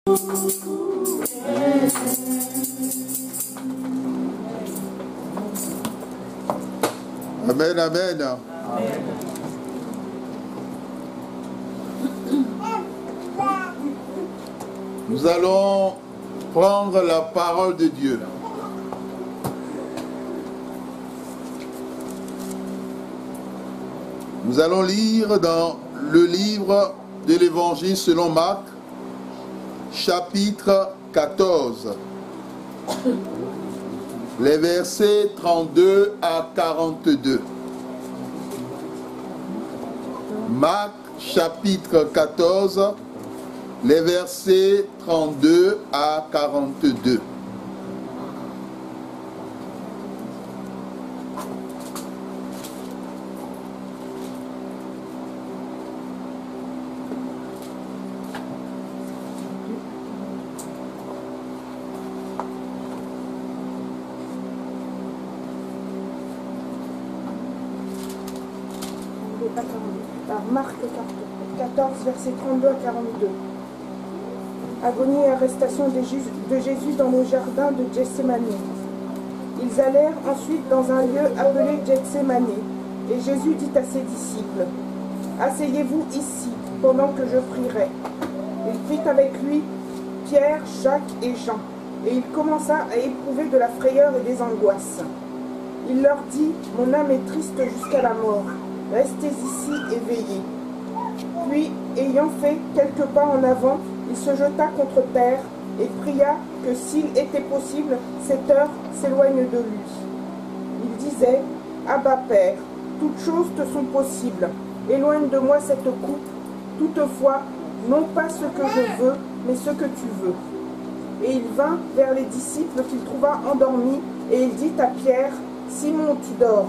Amen, amen. Nous allons prendre la parole de Dieu. Nous allons lire dans le livre de l'Évangile selon Marc, chapitre 14, les versets 32 à 42. Marc, chapitre 14, les versets 32 à 42. Marc 14, versets 32 à 42. Agonie et arrestation de Jésus dans le jardin de Gethsémani. Ils allèrent ensuite dans un lieu appelé Gethsémani, et Jésus dit à ses disciples, « Asseyez-vous ici, pendant que je prierai. » Il prit avec lui Pierre, Jacques et Jean, et il commença à éprouver de la frayeur et des angoisses. Il leur dit, « Mon âme est triste jusqu'à la mort. Restez ici et veillez. » Puis, ayant fait quelques pas en avant, il se jeta contre terre et pria que s'il était possible, cette heure s'éloigne de lui. Il disait, « Abba Père, toutes choses te sont possibles. Éloigne de moi cette coupe. Toutefois, non pas ce que je veux, mais ce que tu veux. » Et il vint vers les disciples qu'il trouva endormis, et il dit à Pierre, « Simon, tu dors.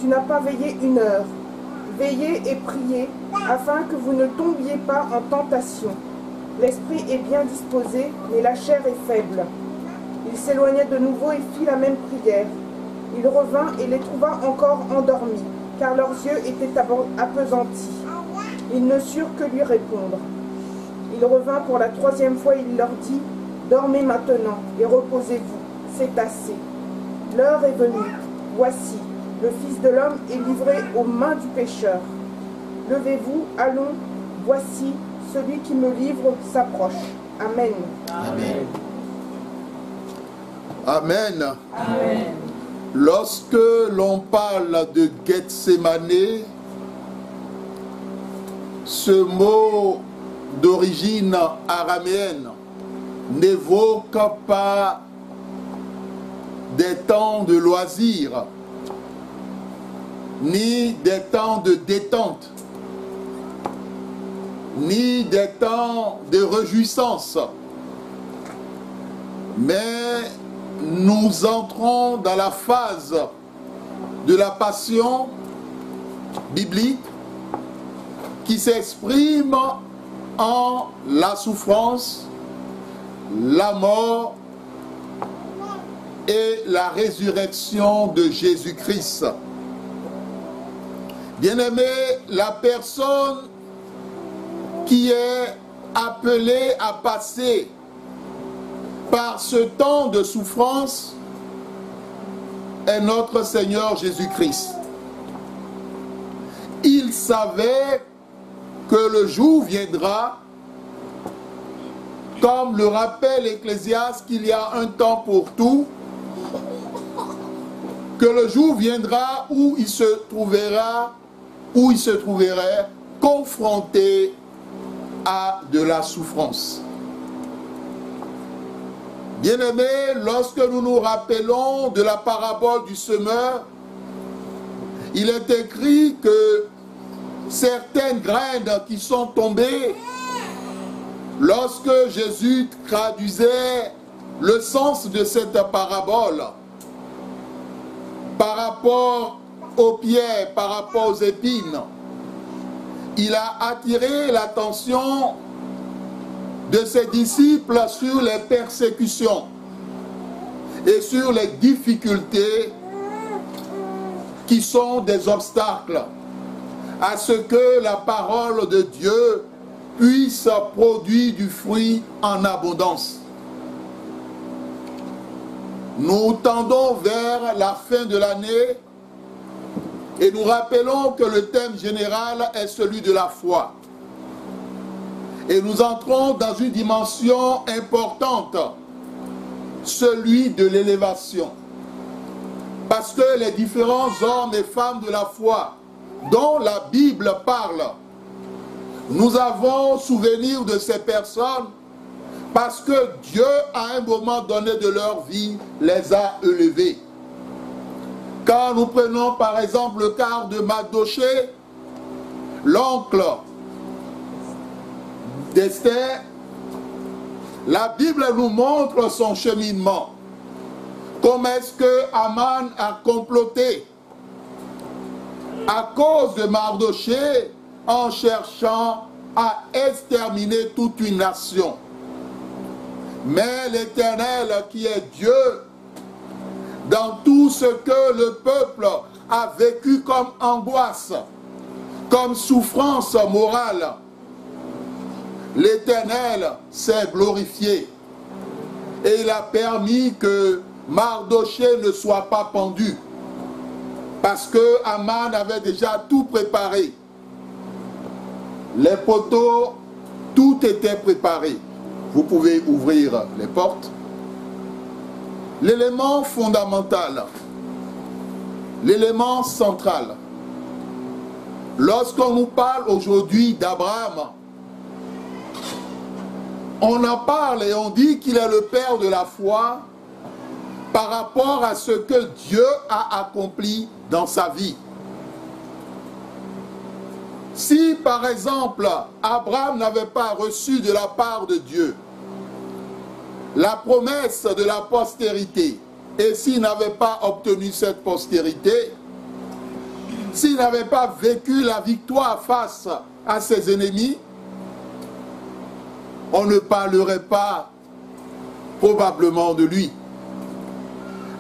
Tu n'as pas veillé une heure. Veillez et priez, afin que vous ne tombiez pas en tentation. L'esprit est bien disposé, mais la chair est faible. » Il s'éloigna de nouveau et fit la même prière. Il revint et les trouva encore endormis, car leurs yeux étaient appesantis. Ils ne surent que lui répondre. Il revint pour la troisième fois et il leur dit, « Dormez maintenant et reposez-vous, c'est assez. L'heure est venue, voici. Le Fils de l'homme est livré aux mains du pécheur. Levez-vous, allons, voici, celui qui me livre s'approche. » Amen. Amen. Amen. Amen. Lorsque l'on parle de Gethsémani, ce mot d'origine araméenne n'évoque pas des temps de loisirs, ni des temps de détente, ni des temps de réjouissance. Mais nous entrons dans la phase de la passion biblique qui s'exprime en la souffrance, la mort et la résurrection de Jésus-Christ. Bien-aimé, la personne qui est appelée à passer par ce temps de souffrance est notre Seigneur Jésus-Christ. Il savait que le jour viendra, comme le rappelle Ecclésiaste, qu'il y a un temps pour tout, que le jour viendra où il se trouverait confronté à de la souffrance. Bien-aimés, lorsque nous nous rappelons de la parabole du semeur, il est écrit que certaines graines qui sont tombées, lorsque Jésus traduisait le sens de cette parabole, par rapport aux pierres, par rapport aux épines, il a attiré l'attention de ses disciples sur les persécutions et sur les difficultés qui sont des obstacles à ce que la parole de Dieu puisse produire du fruit en abondance. Nous tendons vers la fin de l'année et nous rappelons que le thème général est celui de la foi. Et nous entrons dans une dimension importante, celui de l'élévation. Parce que les différents hommes et femmes de la foi dont la Bible parle, nous avons souvenir de ces personnes parce que Dieu, à un moment donné de leur vie, les a élevés. Quand nous prenons par exemple le cas de Mardochée, l'oncle d'Esther, la Bible nous montre son cheminement. Comment est-ce que Aman a comploté à cause de Mardochée en cherchant à exterminer toute une nation. Mais l'Éternel qui est Dieu, dans tout ce que le peuple a vécu comme angoisse, comme souffrance morale, l'Éternel s'est glorifié. Et il a permis que Mardochée ne soit pas pendu. Parce que Aman avait déjà tout préparé. Les poteaux, tout était préparé. Vous pouvez ouvrir les portes. L'élément fondamental, l'élément central, lorsqu'on nous parle aujourd'hui d'Abraham, on en parle et on dit qu'il est le père de la foi par rapport à ce que Dieu a accompli dans sa vie. Si par exemple Abraham n'avait pas reçu de la part de Dieu la promesse de la postérité, et s'il n'avait pas obtenu cette postérité, s'il n'avait pas vécu la victoire face à ses ennemis, on ne parlerait pas probablement de lui.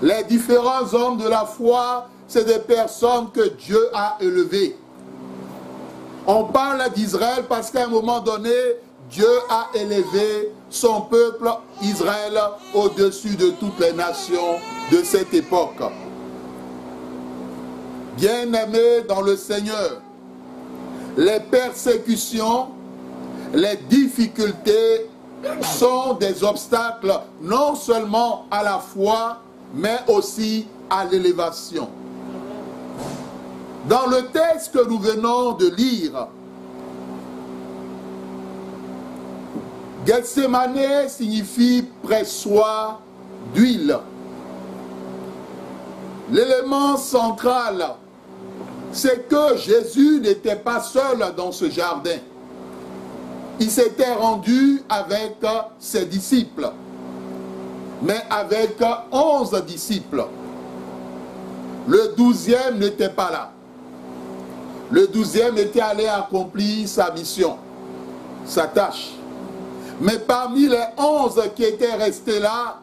Les différents hommes de la foi, c'est des personnes que Dieu a élevées. On parle d'Israël parce qu'à un moment donné, Dieu a élevé son peuple Israël au-dessus de toutes les nations de cette époque. Bien-aimés dans le Seigneur, les persécutions, les difficultés sont des obstacles non seulement à la foi, mais aussi à l'élévation. Dans le texte que nous venons de lire, Gethsemane signifie pressoir d'huile. L'élément central, c'est que Jésus n'était pas seul dans ce jardin. Il s'était rendu avec ses disciples, mais avec 11 disciples. Le 12e n'était pas là. Le 12e était allé accomplir sa mission, sa tâche. Mais parmi les 11 qui étaient restés là,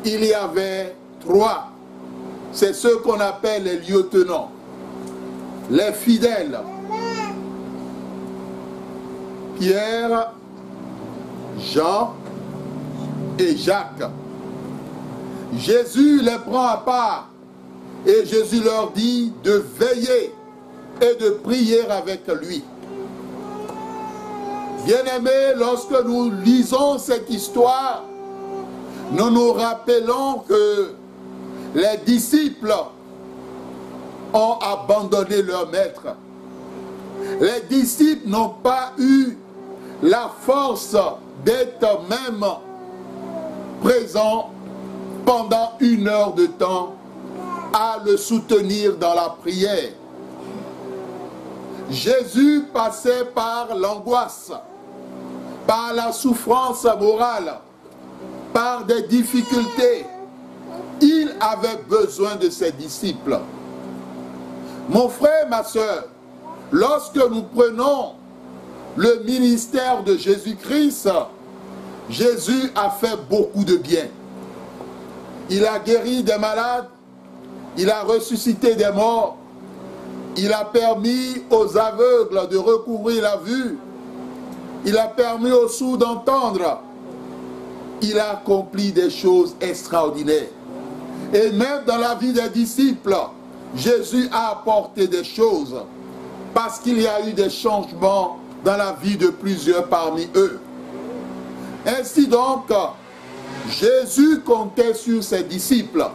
il y avait 3. C'est ceux qu'on appelle les lieutenants, les fidèles. Pierre, Jean et Jacques. Jésus les prend à part et Jésus leur dit de veiller et de prier avec lui. Bien-aimés, lorsque nous lisons cette histoire, nous nous rappelons que les disciples ont abandonné leur maître. Les disciples n'ont pas eu la force d'être même présents pendant 1 heure de temps à le soutenir dans la prière. Jésus passait par l'angoisse, par la souffrance morale, par des difficultés. Il avait besoin de ses disciples. Mon frère, ma soeur, lorsque nous prenons le ministère de Jésus-Christ, Jésus a fait beaucoup de bien. Il a guéri des malades, il a ressuscité des morts, il a permis aux aveugles de recouvrir la vue, Il a permis aux sourds d'entendre. Il a accompli des choses extraordinaires. Et même dans la vie des disciples, Jésus a apporté des choses parce qu'il y a eu des changements dans la vie de plusieurs parmi eux. Ainsi donc, Jésus comptait sur ses disciples.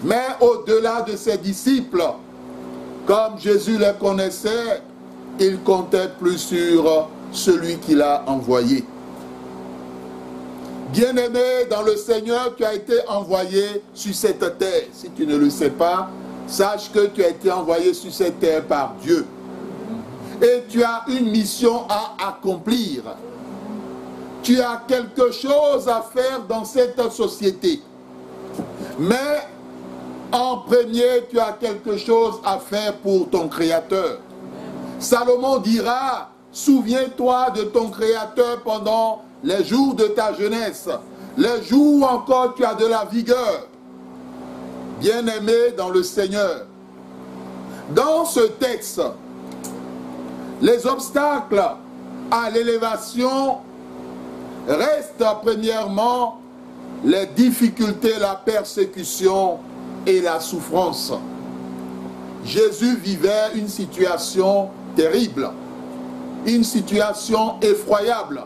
Mais au-delà de ses disciples, comme Jésus les connaissait, il comptait plus sur celui qu'il a envoyé. Bien-aimé dans le Seigneur, tu as été envoyé sur cette terre. Si tu ne le sais pas, sache que tu as été envoyé sur cette terre par Dieu. Et tu as une mission à accomplir. Tu as quelque chose à faire dans cette société. Mais en premier, tu as quelque chose à faire pour ton Créateur. Salomon dira, souviens-toi de ton Créateur pendant les jours de ta jeunesse, les jours où encore tu as de la vigueur. Bien-aimé dans le Seigneur, dans ce texte, les obstacles à l'élévation restent premièrement les difficultés, la persécution et la souffrance. Jésus vivait une situation terrible, une situation effroyable.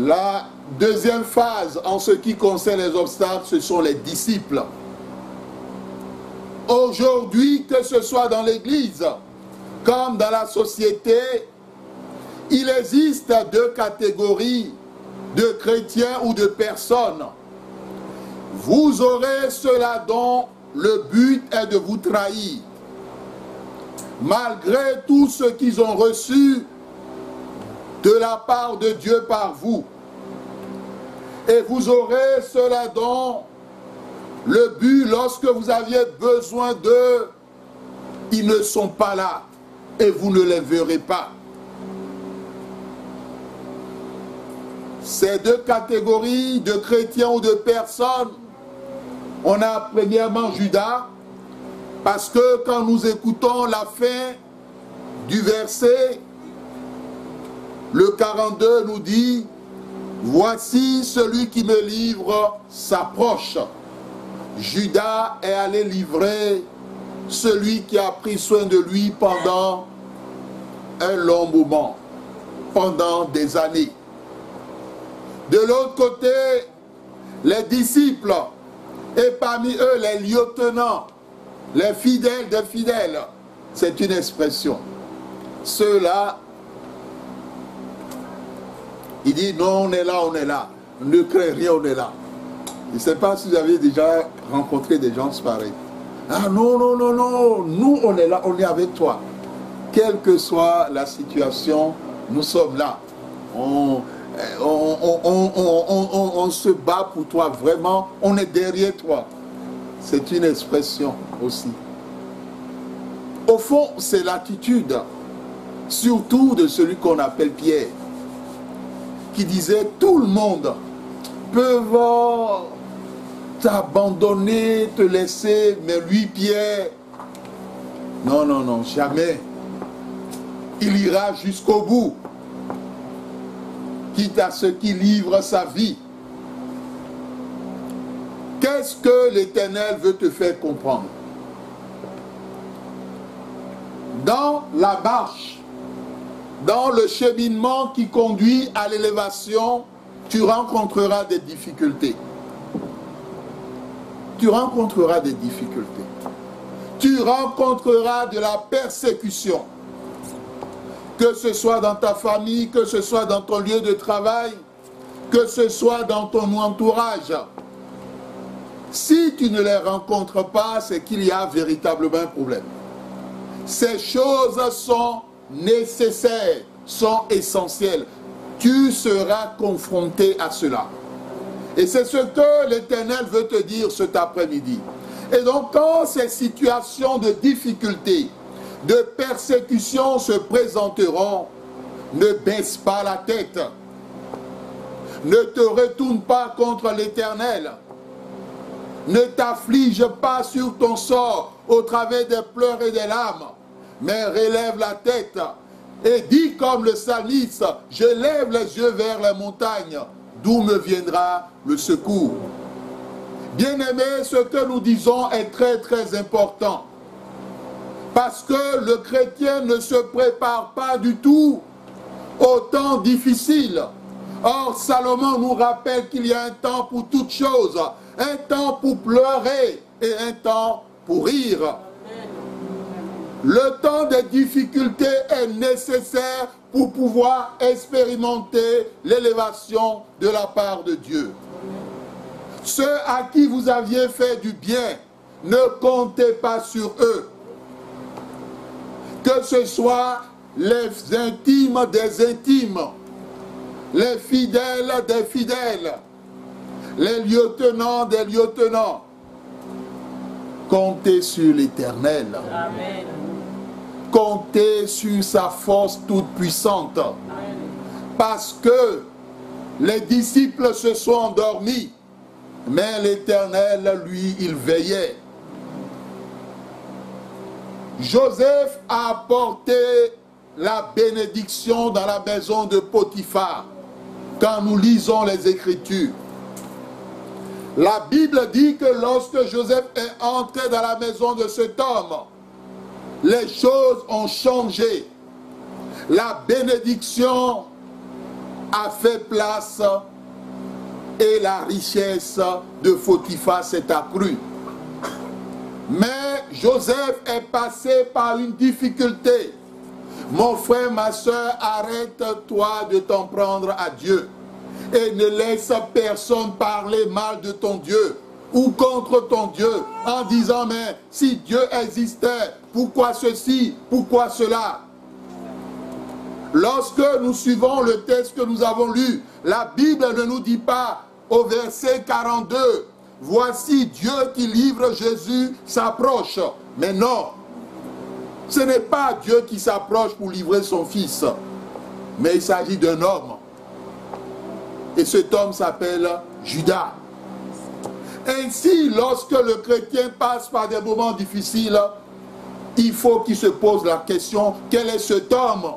La deuxième phase en ce qui concerne les obstacles, ce sont les disciples. Aujourd'hui, que ce soit dans l'Église comme dans la société, il existe deux catégories de chrétiens ou de personnes. Vous aurez ceux-là dont le but est de vous trahir, malgré tout ce qu'ils ont reçu de la part de Dieu par vous. Et vous aurez ceux-là dont le but, lorsque vous aviez besoin d'eux, ils ne sont pas là et vous ne les verrez pas. Ces deux catégories de chrétiens ou de personnes, on a premièrement Judas, parce que quand nous écoutons la fin du verset, le 42 nous dit, « Voici celui qui me livre s'approche. » Judas est allé livrer celui qui a pris soin de lui pendant un long moment, pendant des années. De l'autre côté, les disciples, et parmi eux les lieutenants, les fidèles des fidèles, c'est une expression. Ceux-là, il dit non, on est là, ne crée rien, on est là. Je ne sais pas si vous avez déjà rencontré des gens pareils. Ah non, nous on est là, on est avec toi. Quelle que soit la situation, nous sommes là. On se bat pour toi, vraiment, on est derrière toi. C'est une expression aussi. Au fond, c'est l'attitude, surtout de celui qu'on appelle Pierre, qui disait tout le monde peut t'abandonner, te laisser, mais lui, Pierre, non, jamais. Il ira jusqu'au bout, quitte à ce qu'il livre sa vie. Qu'est-ce que l'Éternel veut te faire comprendre? Dans la marche, dans le cheminement qui conduit à l'élévation, tu rencontreras des difficultés. Tu rencontreras des difficultés. Tu rencontreras de la persécution. Que ce soit dans ta famille, que ce soit dans ton lieu de travail, que ce soit dans ton entourage. Si tu ne les rencontres pas, c'est qu'il y a véritablement un problème. Ces choses sont nécessaires, sont essentielles. Tu seras confronté à cela. Et c'est ce que l'Éternel veut te dire cet après-midi. Et donc, quand ces situations de difficulté, de persécution se présenteront, ne baisse pas la tête. Ne te retourne pas contre l'Éternel. Ne t'afflige pas sur ton sort au travers des pleurs et des larmes. mais relève la tête et dis comme le psalmiste, je lève les yeux vers les montagnes, d'où me viendra le secours. Bien-aimés, ce que nous disons est très très important. Parce que le chrétien ne se prépare pas du tout au temps difficile. Or, Salomon nous rappelle qu'il y a un temps pour toutes choses, un temps pour pleurer et un temps pour rire. Le temps des difficultés est nécessaire pour pouvoir expérimenter l'élévation de la part de Dieu. Ceux à qui vous aviez fait du bien, ne comptez pas sur eux. Que ce soit les intimes des intimes, les fidèles des fidèles, les lieutenants des lieutenants, comptez sur l'Éternel. Amen. Comptez sur sa force toute puissante. Parce que les disciples se sont endormis, mais l'Éternel, lui, il veillait. Joseph a apporté la bénédiction dans la maison de Potiphar. Quand nous lisons les Écritures, la Bible dit que lorsque Joseph est entré dans la maison de cet homme, les choses ont changé. La bénédiction a fait place et la richesse de Potiphar s'est accrue. Mais Joseph est passé par une difficulté. Mon frère, ma soeur, arrête-toi de t'en prendre à Dieu. Et ne laisse personne parler mal de ton Dieu ou contre ton Dieu en disant, mais si Dieu existait, pourquoi ceci, pourquoi cela? Lorsque nous suivons le texte que nous avons lu, la Bible ne nous dit pas au verset 42, voici Dieu qui livre Jésus s'approche. Mais non, ce n'est pas Dieu qui s'approche pour livrer son fils, mais il s'agit d'un homme. Et cet homme s'appelle Judas. Ainsi, lorsque le chrétien passe par des moments difficiles, il faut qu'il se pose la question, quel est cet homme?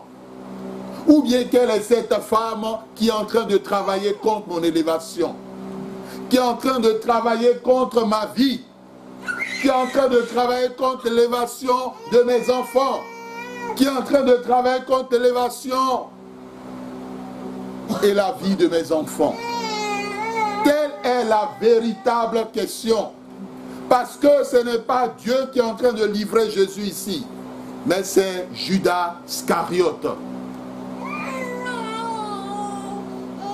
Ou bien quelle est cette femme qui est en train de travailler contre mon élévation? Qui est en train de travailler contre ma vie? Qui est en train de travailler contre l'élévation de mes enfants? Qui est en train de travailler contre l'élévation et la vie de mes enfants? Telle est la véritable question. Parce que ce n'est pas Dieu qui est en train de livrer Jésus ici, mais c'est Judas Iscariote.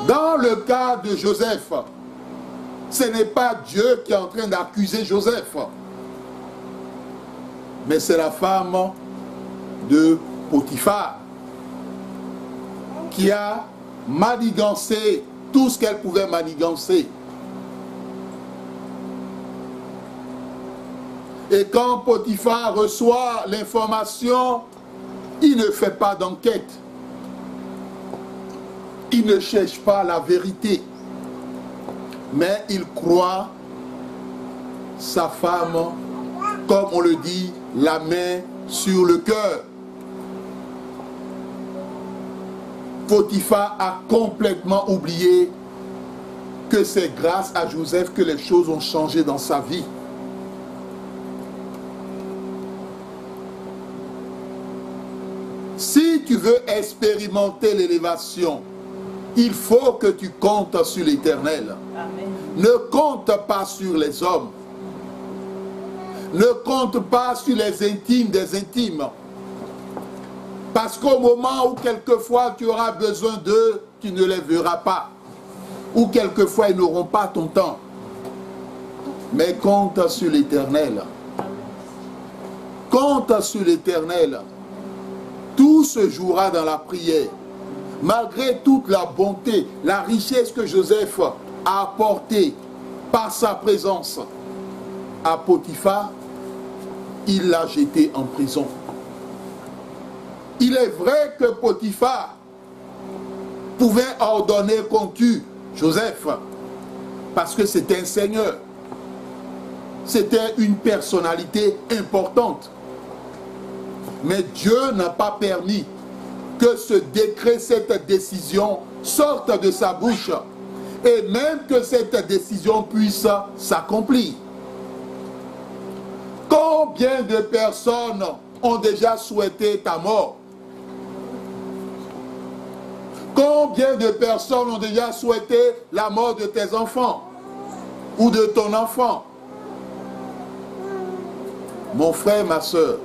Dans le cas de Joseph, ce n'est pas Dieu qui est en train d'accuser Joseph, mais c'est la femme de Potiphar qui a manigancé tout ce qu'elle pouvait manigancer. Et quand Potiphar reçoit l'information, il ne fait pas d'enquête. Il ne cherche pas la vérité. Mais il croit sa femme, comme on le dit, la main sur le cœur. Potiphar a complètement oublié que c'est grâce à Joseph que les choses ont changé dans sa vie. Si tu veux expérimenter l'élévation, il faut que tu comptes sur l'Éternel. Ne compte pas sur les hommes. Ne compte pas sur les intimes des intimes. Parce qu'au moment où quelquefois tu auras besoin d'eux, tu ne les verras pas. Ou quelquefois ils n'auront pas ton temps. Mais compte sur l'Éternel. Compte sur l'Éternel. Tout se jouera dans la prière. Malgré toute la bonté, la richesse que Joseph a apportée par sa présence à Potiphar, il l'a jeté en prison. Il est vrai que Potiphar pouvait ordonner qu'on tue Joseph parce que c'était un seigneur. C'était une personnalité importante. Mais Dieu n'a pas permis que ce décret, cette décision sorte de sa bouche. Et même que cette décision puisse s'accomplir. Combien de personnes ont déjà souhaité ta mort? Combien de personnes ont déjà souhaité la mort de tes enfants ou de ton enfant? Mon frère, ma soeur,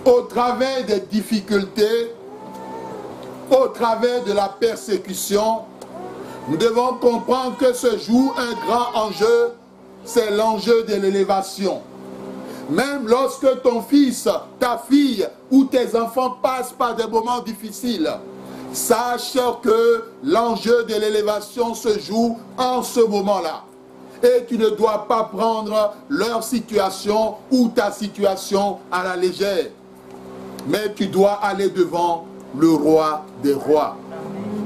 au travers des difficultés, au travers de la persécution, nous devons comprendre que se joue un grand enjeu, c'est l'enjeu de l'élévation. Même lorsque ton fils, ta fille ou tes enfants passent par des moments difficiles, sache que l'enjeu de l'élévation se joue en ce moment-là. Et tu ne dois pas prendre leur situation ou ta situation à la légère. Mais tu dois aller devant le roi des rois.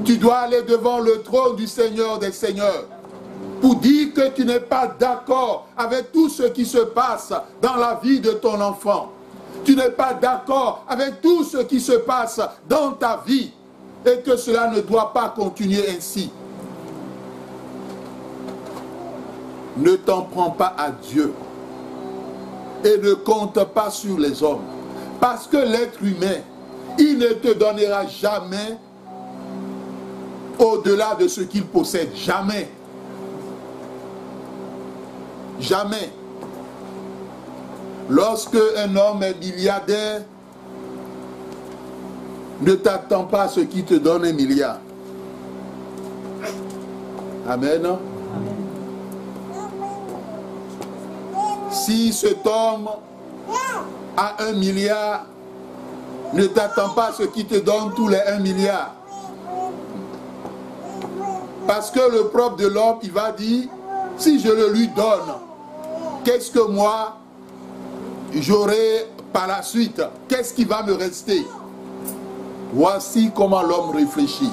Tu dois aller devant le trône du Seigneur des Seigneurs pour dire que tu n'es pas d'accord avec tout ce qui se passe dans la vie de ton enfant. Tu n'es pas d'accord avec tout ce qui se passe dans ta vie et que cela ne doit pas continuer ainsi. Ne t'en prends pas à Dieu et ne compte pas sur les hommes. Parce que l'être humain, il ne te donnera jamais au-delà de ce qu'il possède. Jamais. Jamais. Lorsque un homme est milliardaire, ne t'attends pas à ce qu'il te donne un milliard. Amen. Si cet homme a 1 milliard, ne t'attends pas à ce qu'il te donne tous les 1 milliard. Parce que le propre de l'homme, il va dire, si je le lui donne, qu'est-ce que moi, j'aurai par la suite? Qu'est-ce qui va me rester? Voici comment l'homme réfléchit.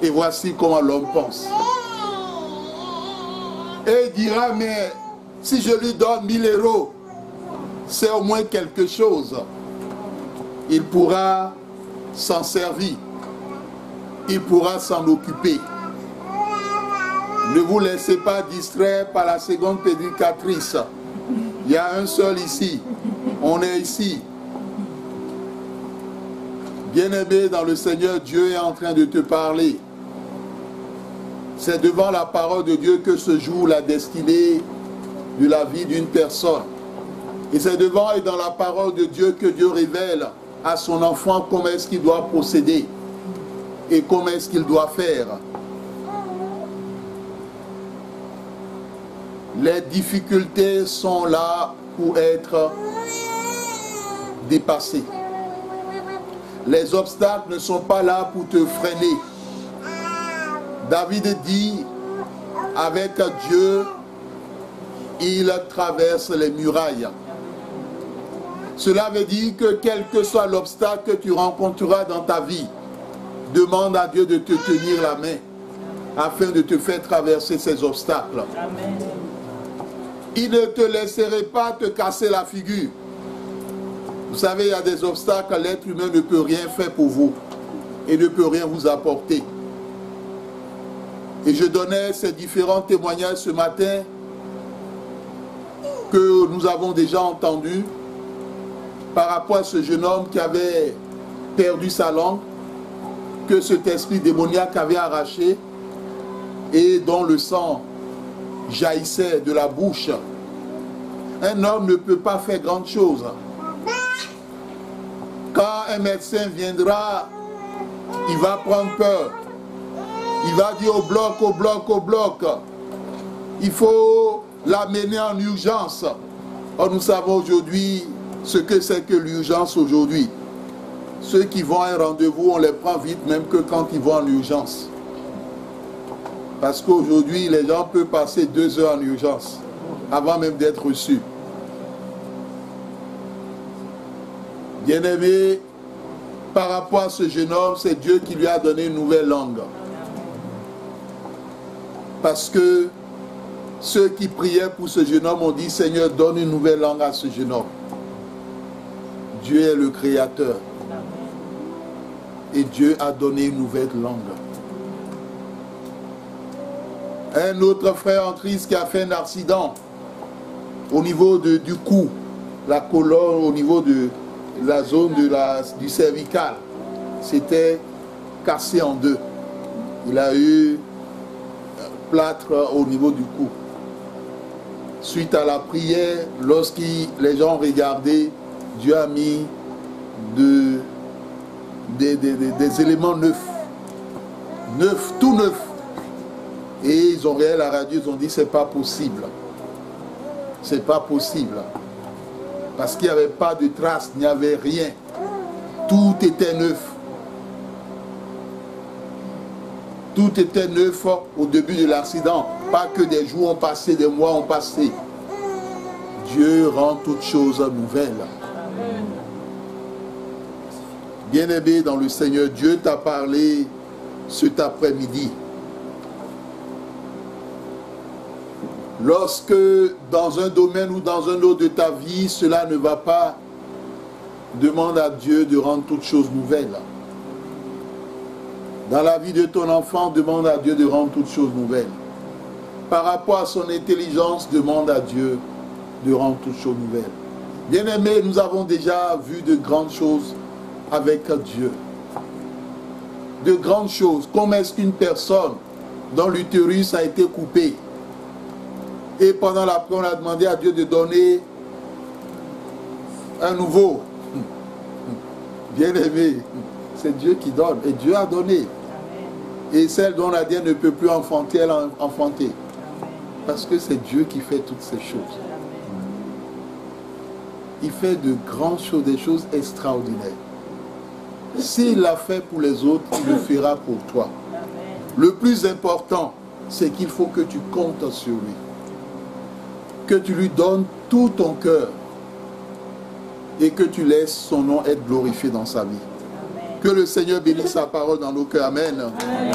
Et voici comment l'homme pense. Et il dira, mais si je lui donne 1000 euros, c'est au moins quelque chose. Il pourra s'en servir. Il pourra s'en occuper. Ne vous laissez pas distraire par la seconde prédicatrice. Il y a un seul ici. On est ici. Bien-aimé dans le Seigneur, Dieu est en train de te parler. C'est devant la parole de Dieu que se joue la destinée de la vie d'une personne. Et c'est devant et dans la parole de Dieu que Dieu révèle à son enfant comment est-ce qu'il doit procéder et comment est-ce qu'il doit faire. Les difficultés sont là pour être dépassées. Les obstacles ne sont pas là pour te freiner. David dit, avec Dieu, il traverse les murailles. Cela veut dire que quel que soit l'obstacle que tu rencontreras dans ta vie, demande à Dieu de te tenir la main afin de te faire traverser ces obstacles. Amen. Il ne te laisserait pas te casser la figure. Vous savez, il y a des obstacles, l'être humain ne peut rien faire pour vous et ne peut rien vous apporter. Et je donnais ces différents témoignages ce matin que nous avons déjà entendus par rapport à ce jeune homme qui avait perdu sa langue, que cet esprit démoniaque avait arraché et dont le sang jaillissait de la bouche. Un homme ne peut pas faire grande chose. Quand un médecin viendra, il va prendre peur. Il va dire au bloc, au bloc, au bloc. Il faut l'amener en urgence. Or, nous savons aujourd'hui ce que c'est que l'urgence aujourd'hui. Ceux qui vont à un rendez-vous, on les prend vite, même que quand ils vont en urgence. Parce qu'aujourd'hui, les gens peuvent passer 2 heures en urgence, avant même d'être reçus. Bien-aimé, par rapport à ce jeune homme, c'est Dieu qui lui a donné une nouvelle langue. Parce que ceux qui priaient pour ce jeune homme ont dit, Seigneur, donne une nouvelle langue à ce jeune homme. Dieu est le créateur. Et Dieu a donné une nouvelle langue. Un autre frère en Christ qui a fait un accident au niveau du cou, la colonne, au niveau de la zone du cervical, c'était cassé en deux. Il a eu un plâtre au niveau du cou. Suite à la prière, lorsque les gens regardaient, Dieu a mis des éléments neufs, tout neufs. Et ils ont regardé la radio, ils ont dit c'est pas possible. C'est pas possible. Parce qu'il n'y avait pas de traces, il n'y avait rien. Tout était neuf. Tout était neuf au début de l'accident. Pas que des jours ont passé, des mois ont passé. Dieu rend toutes choses nouvelles. Bien-aimé dans le Seigneur, Dieu t'a parlé cet après-midi. Lorsque dans un domaine ou dans un autre de ta vie, cela ne va pas, demande à Dieu de rendre toutes choses nouvelles. Dans la vie de ton enfant, demande à Dieu de rendre toutes choses nouvelles. Par rapport à son intelligence, demande à Dieu de rendre toutes choses nouvelles. Bien-aimés, nous avons déjà vu de grandes choses avec Dieu. De grandes choses. Comment est-ce qu'une personne dont l'utérus a été coupé, et pendant la prière, on a demandé à Dieu de donner un nouveau. Bien-aimé, c'est Dieu qui donne. Et Dieu a donné. Et celle dont la dienne ne peut plus enfanter, elle a enfanté. Parce que c'est Dieu qui fait toutes ces choses. Il fait de grandes choses, des choses extraordinaires. S'il l'a fait pour les autres, il le fera pour toi. Le plus important, c'est qu'il faut que tu comptes sur lui. Que tu lui donnes tout ton cœur et que tu laisses son nom être glorifié dans sa vie. Que le Seigneur bénisse sa parole dans nos cœurs. Amen. Amen.